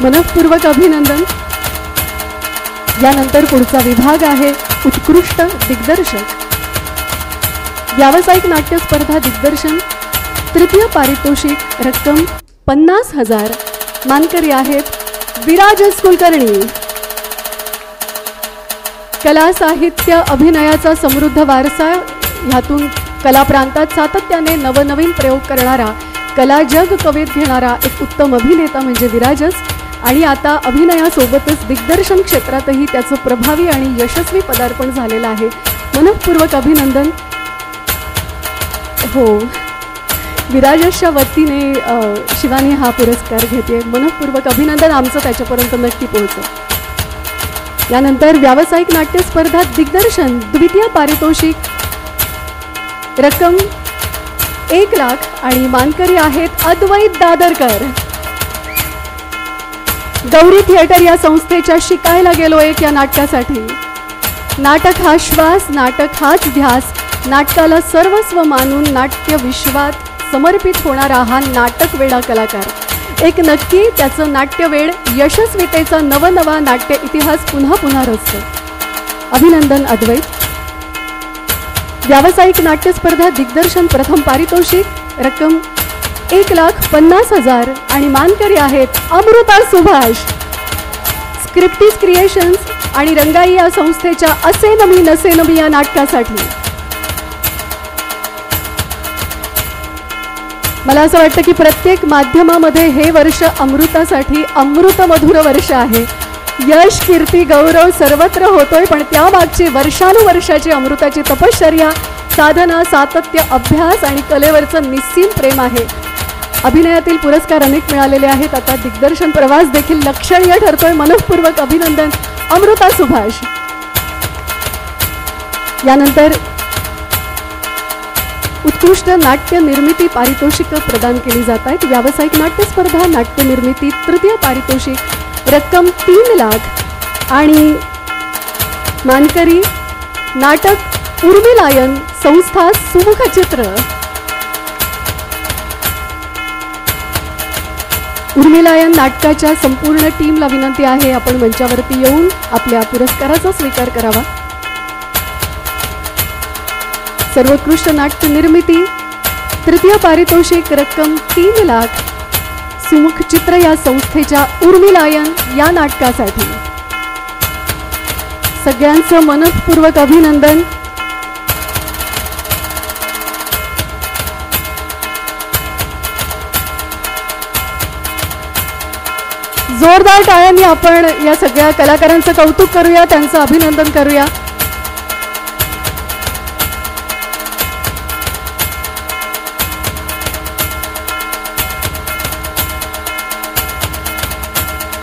मनःपूर्वक अभिनंदन. यानंतर पुढचा विभाग आहे उत्कृष्ट दिग्दर्शक. व्यावसायिक नाट्य स्पर्धा दिग्दर्शन, तृतीय पारितोषिक रक्कम 50,000. मानकरी आहेत विराजस कुलकर्णी. कला साहित्य अभिनयाचा समृद्ध वारसा, ह्यातून कला प्रांतात सातत्याने नवनवीन प्रयोग करणारा, कला जग कवेत घेणारा एक उत्तम अभिनेता म्हणजे विराजस. आणि आता अभिनयासोबतच दिग्दर्शन क्षेत्रातही त्याचं प्रभावी आणि यशस्वी पदार्पण झालेलं आहे. मनःपूर्वक अभिनंदन. हो, विराजसच्या वतीने शिवानी हा पुरस्कार घेते. मनःपूर्वक अभिनंदन. आमचं त्याच्यापर्यंत नक्की पोहोचो. यानंतर व्यावसायिक नाट्य स्पर्धा दिग्दर्शन, द्वितीय पारितोषिक रक्कम 1,00,000 आणि मानकरी आहेत अद्वैत दादरकर. गौरी थिएटर या संस्थेच्या शिकायला गेलो एक या नाटकासाठी. नाटक हा श्वास, नाटक हाच ध्यास, नाटकाला सर्वस्व मानून नाट्य विश्वात समर्पित होणारा हा नाटक वेडा कलाकार. एक नक्की त्याचं नाट्यवेड यशस्वीतेचा नवनवा नाट्य इतिहास पुन्हा पुन्हा रचतो. अभिनंदन अद्वैत. व्यावसायिक नाट्य स्पर्धा दिग्दर्शन प्रथम पारितोषिक रक्कम 1,50,000 आणि मानकरी आहेत अमृता सुभाष. स्क्रिप्टिस क्रिएशन्स आणि रंगाई या संस्थेच्या असे नमी नसे नमी या नाटकासाठी. मला असं वाटतं की प्रत्येक माध्यमामध्ये हे वर्ष अमृतासाठी अमृत मधुर वर्ष आहे. यश, कीर्ती, गौरव सर्वत्र होतोय, पण त्यामागची वर्षानुवर्षाची अमृताची तपश्चर्या, साधना, सातत्य, अभ्यास आणि कलेवरचं निस्सीम प्रेम आहे. अभिनयातील पुरस्कार अनेक मिळालेले आहेत. आता दिग्दर्शन प्रवास देखील लक्षणीय ठरतोय. मनःपूर्वक अभिनंदन अमृता सुभाष. यानंतर उत्कृष्ट नाट्य निर्मिती पारितोषिक प्रदान केली जात आहेत. व्यावसायिक नाट्य स्पर्धा नाट्य निर्मिती तृतीय पारितोषिक रक्कम 3,00,000 आणि मानकरी नाटक उर्मिलायन संस्था सुमुख चित्र. उर्मिलायन नाटकाच्या संपूर्ण टीमला विनंती आहे आपण मंचावरती येऊन आपल्या पुरस्काराचा स्वीकार करावा. सर्वोत्कृष्ट नाट्य निर्मिती तृतीय पारितोषिक रक्कम 3,00,000 सुमुख चित्र या संस्थेच्या उर्मिलायन या नाटकासाठी. सगळ्यांचं मनःपूर्वक अभिनंदन. जोरदार टाळ्यांनी आपण या सगळ्या कलाकारांचं कौतुक करूया, त्यांचं अभिनंदन करूया.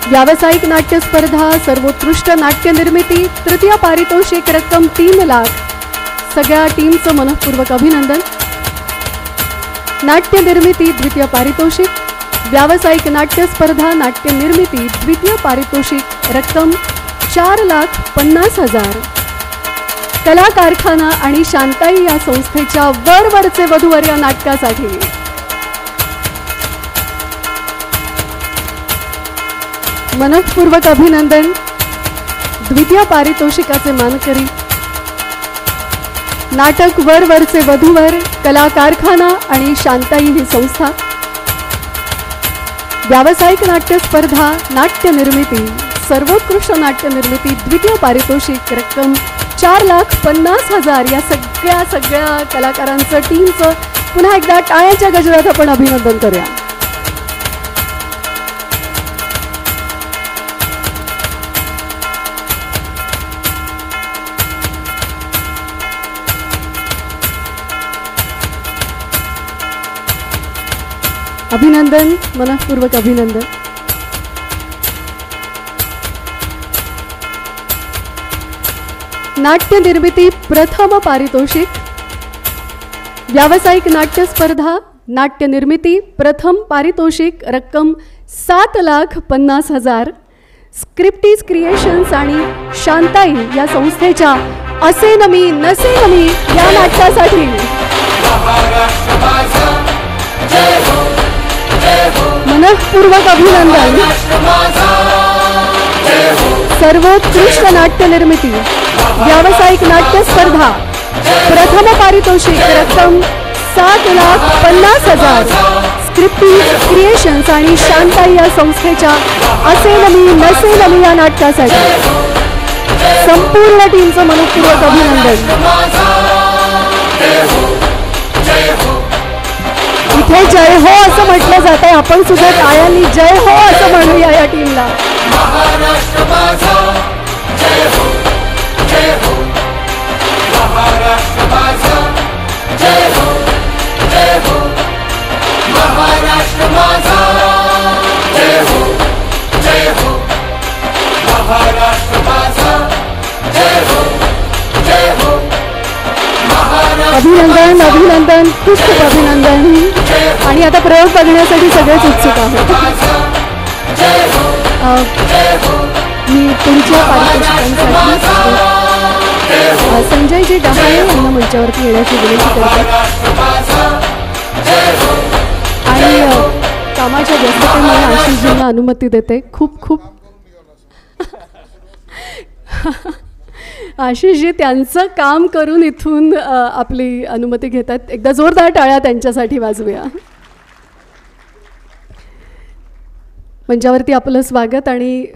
व्यावसायिक नाट्य स्पर्धा सर्वोत्कृष्ट नाट्य निर्मिती तृतीय पारितोषिक रक्कम 3,00,000 सगळ्या टीमचं मनःपूर्वक अभिनंदन. नाट्य निर्मिती द्वितीय पारितोषिक, व्यावसायिक नाट्य स्पर्धा नाट्य निर्मिती द्वितीय पारितोषिक रक्कम 4,50,000. कला कारखाना आणि शांताई या संस्थेच्या वरवरचे वधूवर या नाटकासाठी. मनःपूर्वक अभिनंदन. द्वितीय पारितोषिकाचे मानकरी नाटक वरवरचे वधूवर, कला कारखाना आणि शांताई ही संस्था. व्यावसायिक नाट्य स्पर्धा नाट्य निर्मिती सर्वोत्कृष्ट नाट्य निर्मिती द्वितीय पारितोषिक रक्कम 4,50,000. या सगळ्या कलाकारांचं टीमचं पुन्हा एकदा टाळ्याच्या गजरात आपण अभिनंदन करूया. अभिनंदन, मनःपूर्वक अभिनंदन. नाट्य निर्मिती प्रथम पारितोषिक, व्यावसायिक नाट्य स्पर्धा नाट्य निर्मिती प्रथम पारितोषिक रक्कम 7,50,000. स्क्रिप्टीज क्रिएशन्स आणि शांताई या संस्थेच्या असे नमी नसे नमी या नाटकासाठी मनःपूर्वक अभिनंदन. सर्वोत्कृष्ट नाट्य निर्मिती व्यावसायिक नाट्य स्पर्धा प्रथम पारितोषिक रक्कम 7,50,000. स्क्रिप्टीज क्रिएशन्स आणि शांताई या संस्थेच्या असे नमी नसे नमी या नाटकासाठी संपूर्ण टीमचं मनःपूर्वक अभिनंदन. इथे जय हो असं म्हटलं जात आहे, आपण सुद्धा टाळ्यांनी जय हो असं म्हणूया या टीमला. महाराष्ट्र माझा जय हो, जय हो. महाराष्ट्र माझा जय हो, जय हो. महाराष्ट्र माझा जय हो, जय हो. महाराष्ट्र माझा जय हो, जय हो. अभिनंदन, अभिनंदन, खूप खूप अभिनंदन. आणि आता प्रयोग बघण्यासाठी सगळेच उत्सुक आहोत. मी पुढच्या पारितोषिकांसाठी संजयजी डहाळे यांना मंचावरती येण्याची विनंती करते आणि कामाच्या व्यस्ततेमुळे आशिषजींना अनुमती देते. खूप खूप आशिषजी त्यांचं काम करून इथून आपली अनुमती घेतात. एकदा जोरदार टाळ्या त्यांच्यासाठी वाजवूया. मंचावरती आपलं स्वागत. आणि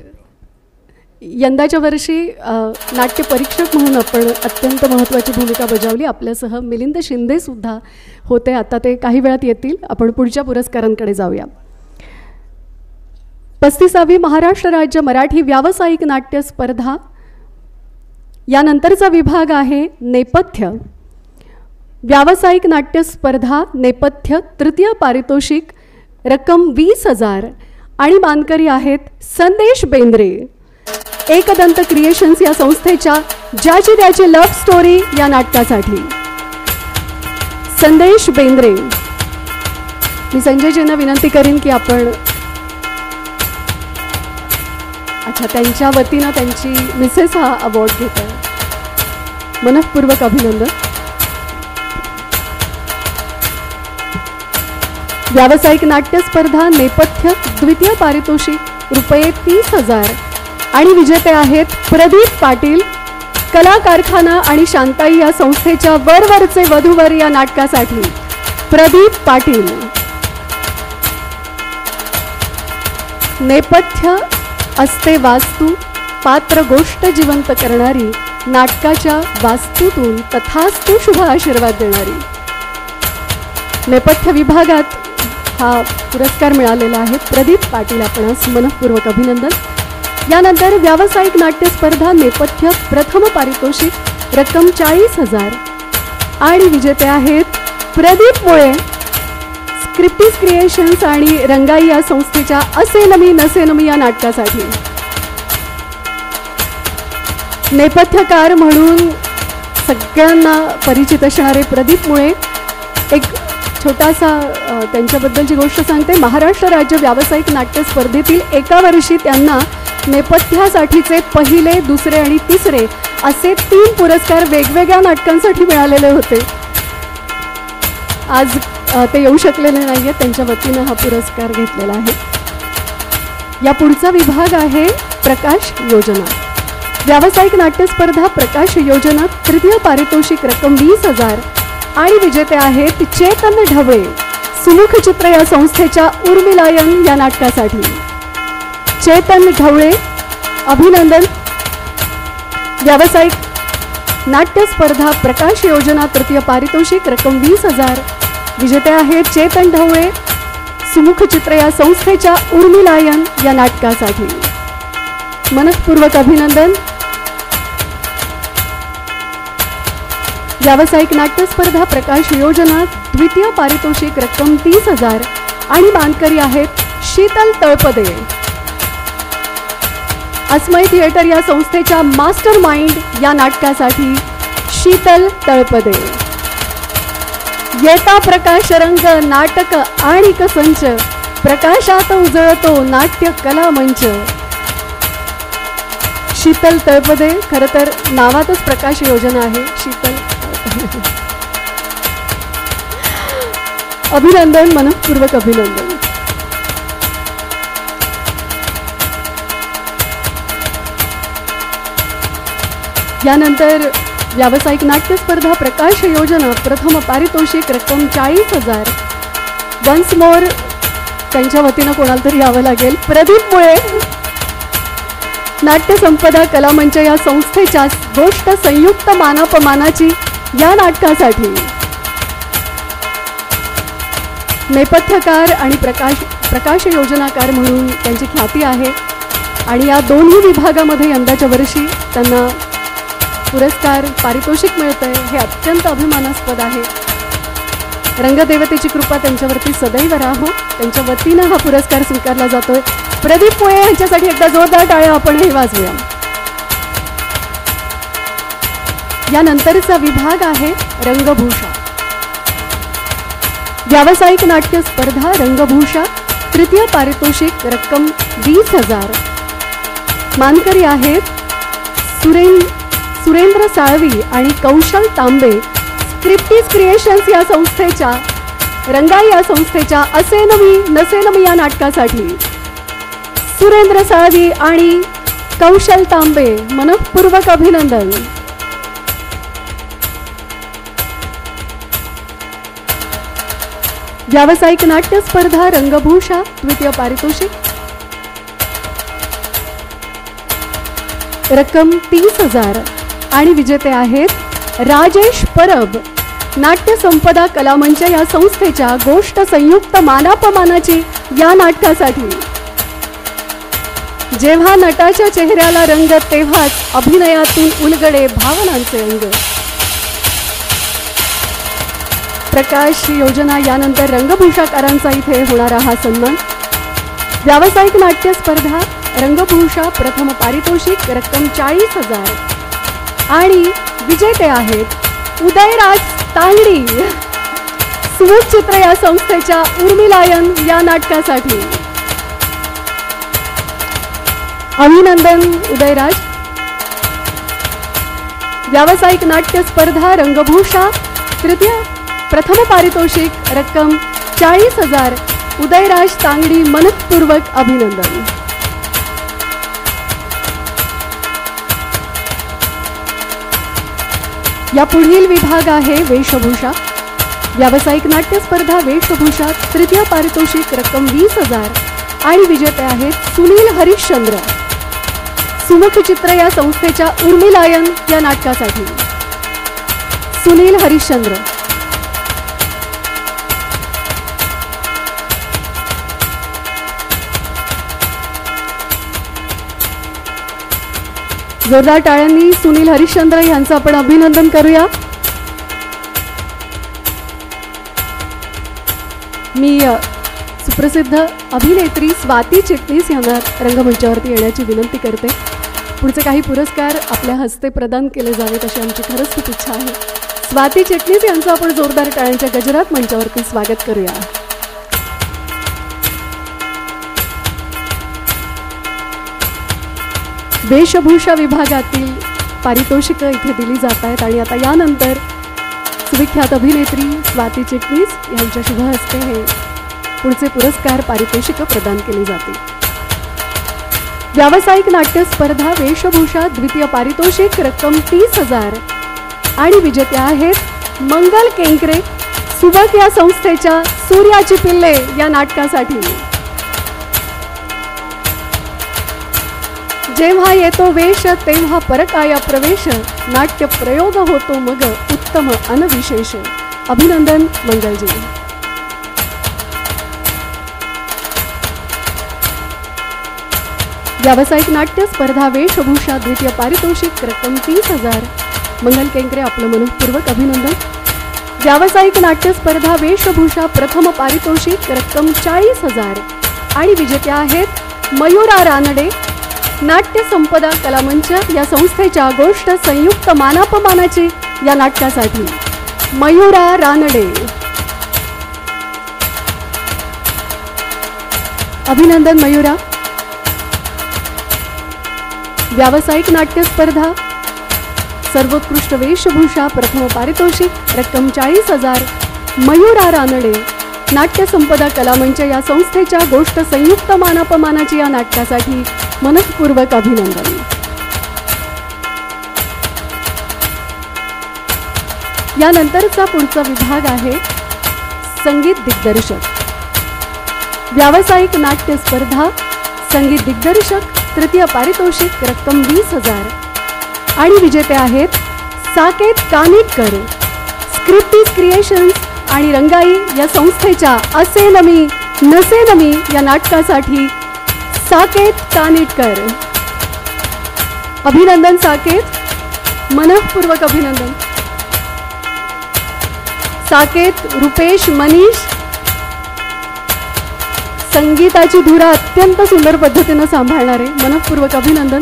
यंदाच्या वर्षी नाट्य परीक्षक म्हणून आपण अत्यंत महत्त्वाची भूमिका बजावली. आपल्यासह मिलिंद शिंदेसुद्धा होते. आता ते काही वेळात येतील. आपण पुढच्या पुरस्कारांकडे जाऊया. 35वी महाराष्ट्र राज्य मराठी व्यावसायिक नाट्य स्पर्धा. यानंतरचा विभाग आहे नेपथ्य. व्यावसायिक नाट्य स्पर्धा नेपथ्य तृतीय पारितोषिक रक्कम 20,000. आणि मानकरी आहेत संदेश बेंद्रे. एकदंत क्रिएशन्स या संस्थेच्या ज्याची त्याची लव्ह स्टोरी या नाटकासाठी संदेश बेंद्रे. मी संजयजींना विनंती करीन की आपण त्यांच्या वतीनं त्यांची मिसेस हा अवॉर्ड घेत आहे. मनःपूर्वक अभिनंदन. व्यावसायिक नाट्य स्पर्धा नेपथ्य द्वितीय पारितोषिक रुपये 30,000. आणि विजेते आहेत प्रदीप पाटील. कला कारखाना आणि शांताई या संस्थेच्या वरवरचे वधूवर या नाटकासाठी प्रदीप पाटील. नेपथ्य असते वास्तू, पात्र गोष्ट जिवंत करणारी, नाटकाच्या वास्तूतून तथास्तु शुभ आशीर्वाद देणारी. नेपथ्य विभागात हा पुरस्कार मिळालेला आहे. प्रदीप पाटील आपणास मनःपूर्वक अभिनंदन. यानंतर व्यावसायिक नाट्य स्पर्धा नेपथ्य प्रथम पारितोषिक रक्कम 40,000. आणि विजेते आहेत प्रदीप मुळे. स्क्रिप्टीज क्रिएशन्स आणि रंगाई या संस्थेच्या असे नमी नसे नमी या नाटकासाठी नेपथ्यकार म्हणून सगळ्यांना परिचित असणारे प्रदीप मुळे एक छोटासा त्यांच्याबद्दलची गोष्ट सांगते. महाराष्ट्र राज्य व्यावसायिक नाट्य स्पर्धेतील एका वर्षी त्यांना नेपथ्यासाठीचे पहिले, दुसरे आणि तिसरे असे 3 पुरस्कार वेगवेगळ्या नाटकांसाठी मिळालेले होते. आज ते येऊ शकलेले नाही आहेत, त्यांच्या वतीनं हा पुरस्कार घेतलेला आहे. या पुढचा विभाग आहे प्रकाश योजना. व्यावसायिक नाट्य स्पर्धा प्रकाश योजना, तृतीय पारितोषिक रक्कम 20,000 आणि विजेते आहेत चेतन ढवळे. सुमुख चित्र या संस्थेच्या उर्मिलायन या नाटकासाठी. चेतन ढवळे अभिनंदन. व्यावसायिक नाट्य स्पर्धा प्रकाश योजना, तृतीय पारितोषिक रक्कम 20,000. विजेते आहेत चेतन ढवळे. सुमुख चित्र या संस्थेच्या उर्मिलायन या नाटकासाठी. मनपूर्वक अभिनंदन. व्यावसायिक नाट्य स्पर्धा प्रकाश योजना, द्वितीय पारितोषिक रक्कम 30,000 आणि मानकरी आहेत शीतल तळपदे. अस्मय थिएटर या संस्थेच्या मास्टर माइंड या नाटकासाठी शीतल तळपदे. येता प्रकाश रंग नाटक आणि संच, प्रकाशात उजळतो नाट्य कला मंच. शीतल तळपदे. खरं तर नावातच प्रकाश योजना आहे. शीतल अभिनंदन, मनपूर्वक अभिनंदन. यानंतर व्यावसायिक नाट्य स्पर्धा प्रकाश योजना, प्रथम पारितोषिक रक्कम 40,000. वन्स मोर त्यांच्या वतीनं कोणाला तरी यावं लागेल. प्रदीप मुळे. नाट्य संपदा कलामंच या संस्थेच्या गोष्ट संयुक्त मानापमानाची या नाटकासाठी. नेपथ्यकार आणि प्रकाश योजनाकार म्हणून त्यांची ख्याती आहे आणि या दोन्ही विभागामध्ये यंदाच्या वर्षी त्यांना पुरस्कार, पारितोषिक मिळतंय. हे अत्यंत अभिमानास्पद आहे. रंगदेवतेची कृपा त्यांच्यावरती सदैव राहो. त्यांच्या वतीनं हा पुरस्कार स्वीकारला जातोय. प्रदीप मुळे यांच्यासाठी एकदा जोरदार टाळ्या आपणही वाजवूया. यानंतरचा विभाग आहे रंगभूषा. व्यावसायिक नाट्य स्पर्धा रंगभूषा, तृतीय पारितोषिक रक्कम 20,000. मानकरी आहेत सुरेंद्र साळवी आणि कौशल तांबे. स्क्रिप्टीज क्रिएशन्स या संस्थेच्या, रंगाई या संस्थेच्या असे नवी नसे नवी या नाटकासाठी सुरेंद्र साळवी आणि कौशल तांबे. मनपूर्वक अभिनंदन. व्यावसायिक नाट्य स्पर्धा रंगभूषा, द्वितीय पारितोषिक रक्कम 30,000 आणि विजेते आहेत राजेश परब. नाट्य संपदा कलामंच या संस्थेच्या गोष्ट संयुक्त मानापमानाची या नाटकासाठी. जेव्हा नटाच्या चेहऱ्याला रंग, तेव्हाच अभिनयातून उलगडे भावनांचे अंग. प्रकाश योजना यानंतर रंगभूषाकारांचा इथे होणारा हा सन्मान. व्यावसायिक नाट्य स्पर्धा रंगभूषा, प्रथम पारितोषिक रक्कम 40,000 आणि विजेते आहेत उदयराज तांगडी. सुमुख चित्र या संस्थेच्या उर्मिलायन या नाटकासाठी. अभिनंदन उदयराज. व्यावसायिक नाट्य स्पर्धा रंगभूषा, प्रथम पारितोषिक रक्कम 40,000. उदयराज तांगडी. मनपूर्वक अभिनंदन. या पुढील विभाग आहे वेशभूषा. व्यावसायिक नाट्य स्पर्धा वेशभूषा, तृतीय पारितोषिक रक्कम 20,000 आणि विजेते आहेत सुनील हरिश्चंद्र. सुमुख चित्र या संस्थेच्या उर्मिलायन या नाटकासाठी सुनील हरिश्चंद्र. जोरदार टाळ्यांनी सुनील हरिश्चंद्र यांचं आपण अभिनंदन करूया. मी सुप्रसिद्ध अभिनेत्री स्वाती चिटणीस यांना रंगमंचावरती येण्याची विनंती करते. पुढचे काही पुरस्कार आपल्या हस्ते प्रदान केले जावेत अशी आमची खरंच खूप इच्छा आहे. स्वाती चिटणीस यांचं आपण जोरदार टाळ्यांच्या गजरात मंचावरती स्वागत करूया. वेशभूषा विभागातील पारितोषिकं इथे दिली जात आहेत आणि आता यानंतर सुविख्यात अभिनेत्री स्वाती चिटणीस यांच्या शुभ हस्ते हे पुढचे पुरस्कार पारितोषिकं प्रदान केली जातील. व्यावसायिक नाट्य स्पर्धा वेशभूषा द्वितीय पारितोषिक रक्कम 30,000 आणि विजेत्या आहेत मंगल केंकरे सुबक या संस्थेच्या सूर्याची पिल्ले या नाटकासाठी. जेव्हा येतो वेश तेव्हा परकाया प्रवेश नाट्य प्रयोग होतो मग उत्तम अनविशेष. अभिनंदन मंगलजी. व्यावसायिक नाट्य स्पर्धा वेशभूषा द्वितीय पारितोषिक रक्कम 30,000. मंगल केंकरे आपलं मनपूर्वक अभिनंदन. व्यावसायिक नाट्य स्पर्धा वेशभूषा प्रथम पारितोषिक रक्कम 40,000 आणि विजेत्या आहेत मयुरा रानडे नाट्य संपदा कलामंच या संस्थेच्या गोष्ट संयुक्त मानापमानाची या नाटकासाठी. मयुरा रानडे. अभिनंदन मयुरा. व्यावसायिक नाट्य स्पर्धा सर्वोत्कृष्ट वेशभूषा प्रथम पारितोषिक रक्कम 40,000 मयुरा रानडे नाट्य संपदा कलामंच या संस्थेच्या गोष्ट संयुक्त मानापमानाची या नाटकासाठी मनपूर्वक अभिनंदन. यानंतरचा पुढचा विभाग आहे संगीत दिग्दर्शक. व्यावसायिक नाट्य स्पर्धा संगीत दिग्दर्शक तृतीय पारितोषिक रक्कम 20,000 आणि विजेते आहेत साकेत कानिटकर स्क्रिप्टीज क्रिएशन्स आणि रंगाई या संस्थेच्या असे नमी नसे नमी या नाटकासाठी साकेत कानिटकर. अभिनंदन साकेत. मनपूर्वक अभिनंदन. साकेत रुपेश मनीष संगीताची धुरा अत्यंत सुंदर पद्धतीने सांभाळणारे मनपूर्वक अभिनंदन.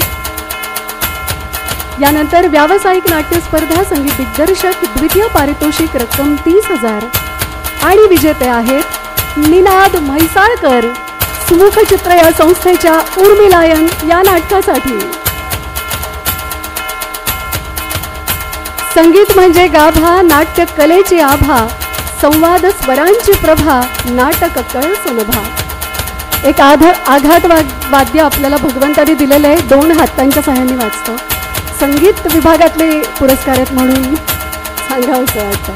यानंतर व्यावसायिक नाट्य स्पर्धा संगीत दिग्दर्शक द्वितीय पारितोषिक रक्कम 30,000 आणि विजेते आहेत निनाद म्हैसाळकर सुमुख चित्र या संस्थेच्या उर्मिलायन या नाटकासाठी. संगीत म्हणजे गाभा नाट्य कलेची आभा संवाद स्वरांची प्रभा नाटक कळसनभा. एक आघात वाद्य आपल्याला भगवंताने दिलेलं आहे 2 हातांच्या सहाय्याने वाजतं. संगीत विभागातले पुरस्कार आहेत म्हणून सांगावंसं वाटतं.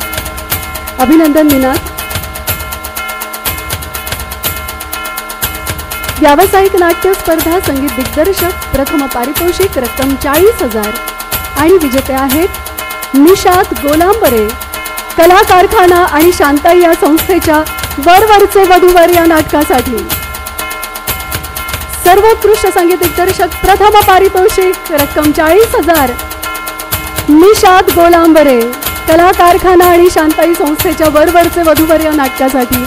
अभिनंदन निनाद. व्यावसायिक नाट्य स्पर्धा संगीत दिग्दर्शक प्रथम पारितोषिक रक्कम 40,000 आणि विजेते आहेत निशात गोलांबरे कला कारखाना आणि शांताई या संस्थेच्या वरवरचे वधूवर या नाटकासाठी. सर्वोत्कृष्ट संगीत दिग्दर्शक प्रथम पारितोषिक रक्कम 40,000 निशात गोलांबरे कला कारखाना आणि शांताई संस्थेच्या वरवरचे वधूवर या नाटकासाठी.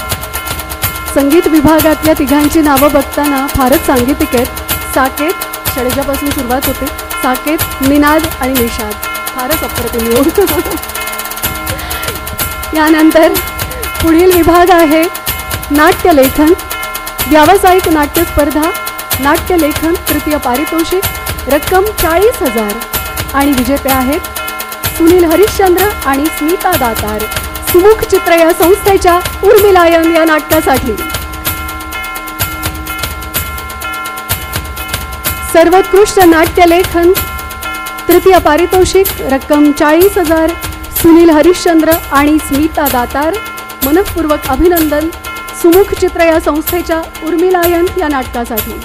संगीत विभागातल्या तिघांची नावं बघताना फारच सांगीतिक आहेत. साकेत शैलजापासून सुरुवात होते. साकेत निनाद आणि निशाद फारच अप्रतिम योग. यानंतर पुढील विभाग आहे नाट्यलेखन. व्यावसायिक नाट्य स्पर्धा नाट्यलेखन तृतीय पारितोषिक रक्कम 40,000 आणि विजेते आहेत सुनील हरिश्चंद्र आणि स्मिता दातार सुमुख चित्र या संस्थेच्या उर्मिलायन या नाटकासाठी. सर्वोत्कृष्ट नाट्यलेखन तृतीय पारितोषिक रक्कम 40,000 सुनील हरिश्चंद्र आणि स्मिता दातार. मनपूर्वक अभिनंदन सुमुख चित्र या संस्थेच्या उर्मिलायन या नाटकासाठी.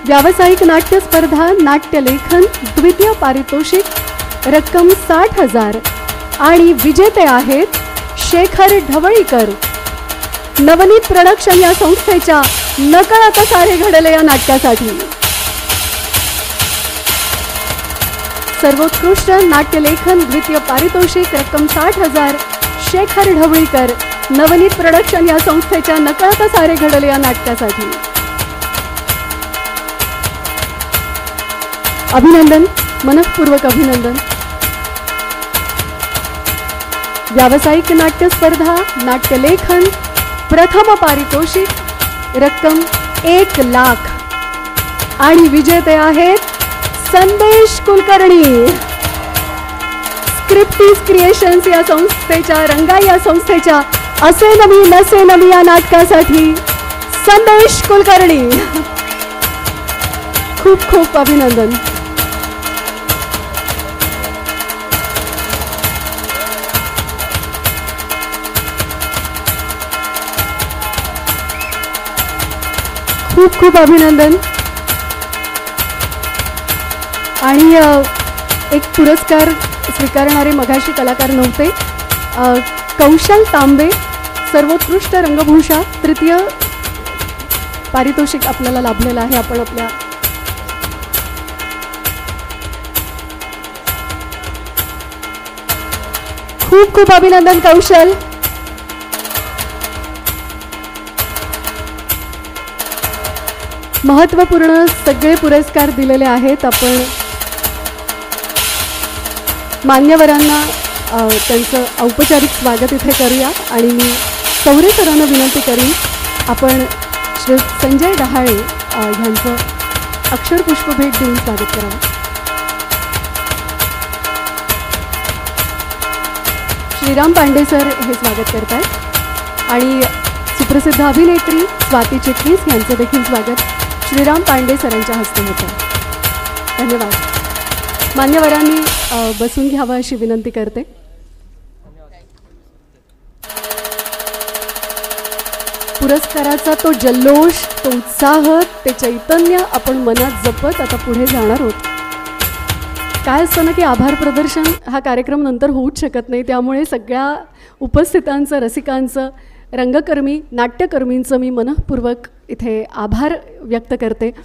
व्यावसायिक नाट्य स्पर्धा नाट्यलेखन द्वितीय पारितोषिक रक्कम 60,000 आणि विजेते आहेत शेखर ढवळीकर नवनीत प्रोडक्शन या संस्थेच्या नकळत सारे घडले या नाटकासाठी. सर्वोत्कृष्ट नाट्यलेखन द्वितीय पारितोषिक रक्कम 60,000 शेखर ढवळीकर, नवनीत प्रोडक्शन या संस्थेच्या नकळत सारे घडले या नाटकासाठी. अभिनंदन, मनःपूर्वक अभिनंदन. व्यावसायिक नाट्य स्पर्धा नाट्यलेखन प्रथम पारितोषिक रक्कम 1,00,000 आणि विजेते आहेत संदेश कुलकर्णी. स्क्रिप्टीज क्रिएशन्स या संस्थेच्या, रंगाई या संस्थेच्या असे नवी नसे नवी या नाटकासाठी संदेश कुलकर्णी. खूप खूप अभिनंदन. खूप खूप अभिनंदन. आणि एक पुरस्कार स्वीकारणारे मगाशी कलाकार नव्हते. कौशल तांबे, सर्वोत्कृष्ट रंगभूषा, तृतीय पारितोषिक आपल्याला लाभलेलं आहे. आपण आपल्या खूप खूप अभिनंदन कौशल. महत्त्वपूर्ण सगळे पुरस्कार दिलेले आहेत. आपण मान्यवरांना त्यांचं औपचारिक स्वागत इथे करूया. आणि मी चौरे सरांना विनंती करीन आपण श्री संजय डहाळे यांचं अक्षरपुष्प भेट देऊन स्वागत करावं. श्रीराम पांडे सर हे स्वागत करत आहेत. आणि सुप्रसिद्ध अभिनेत्री स्वाती चिटणीस यांचं देखील स्वागत श्रीराम पांडे सरांच्या हस्ते होतं. धन्यवाद. मान्यवरांनी बसून घ्यावं अशी विनंती करते. पुरस्काराचा तो जल्लोष, तो उत्साह, ते चैतन्य आपण मनात जपत आता पुढे जाणार आहोत. काय असतं ना की आभार प्रदर्शन हा कार्यक्रम नंतर होऊच शकत नाही. त्यामुळे सगळ्या उपस्थितांचं, रसिकांचं, रंगकर्मी, नाट्यकर्मींचं मी मनःपूर्वक इथे आभार व्यक्त करते.